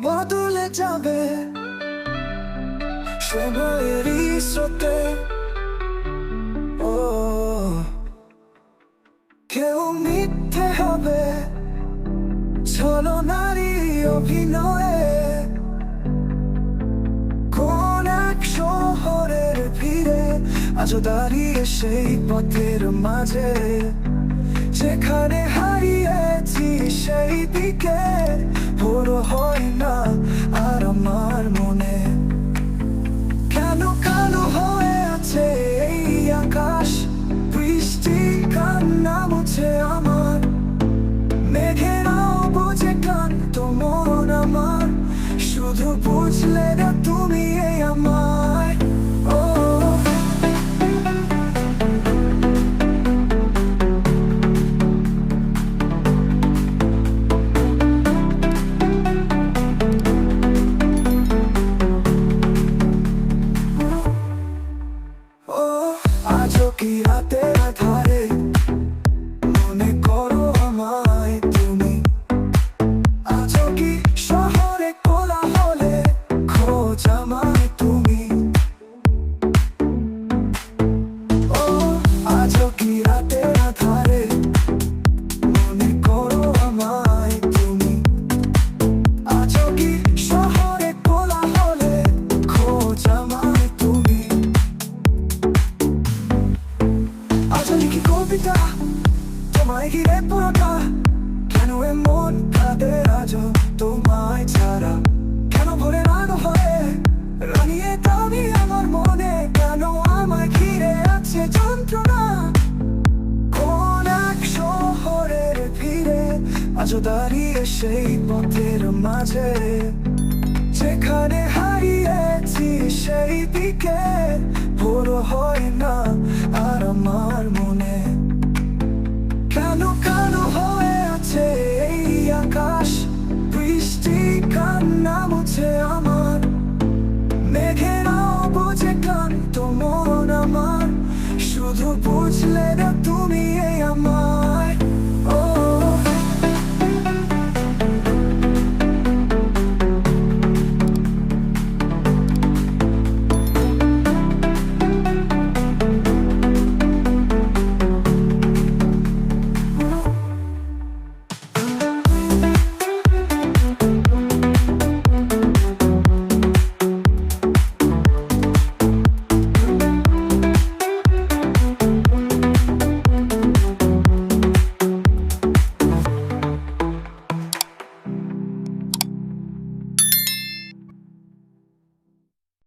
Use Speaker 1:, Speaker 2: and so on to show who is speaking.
Speaker 1: বদলে যাবে সময়েরই স্রোতে। ও কেউ মিথ্যে হবে ছলনারই অভিনয়ে, কোন এক শহরের ভিড়ে আজও দাঁড়িয়ে সেই পথের মাঝে, যেখানে হারিয়েছি সেই দিকে ভোর হয় না আর আমার মনে। কেন কালো হয়ে আছে এই আকাশ, বৃষ্টি কান্না মুছে আমার, মেঘেরাও বোঝে ক্লান্ত মন আমার, শুধু বুঝলে না তুমি এই আমায়। ও আজও কি রাতের আধারে মনে করো আমায় তুমি, আজও কি শহরে কোলাহলে খোঁজ আমায় তুমি। ও আজও কি রাতের আধারে মনে করো আমায় তুমি, আজও কি শহরে কোলাহলে খোঁজ আমায় তুমি। আজও লিখি কবিতা তোমায় ঘিরে পুরোটা, কেন এমন কাঁদে আজও তোমায় ছাড়া, কেন ভোরে রানো হয়ে রানিয়ে দামি আমার মনে, কেন আমায় ঘিরে আছে যন্ত্রণা, কোন এক শহরের ভিড়ে আজও দাঁড়িয়ে সেই পথের মাঝে, যেখানে হারিয়েছি সেই দিকে ভোর হয় না আর আমার মনে।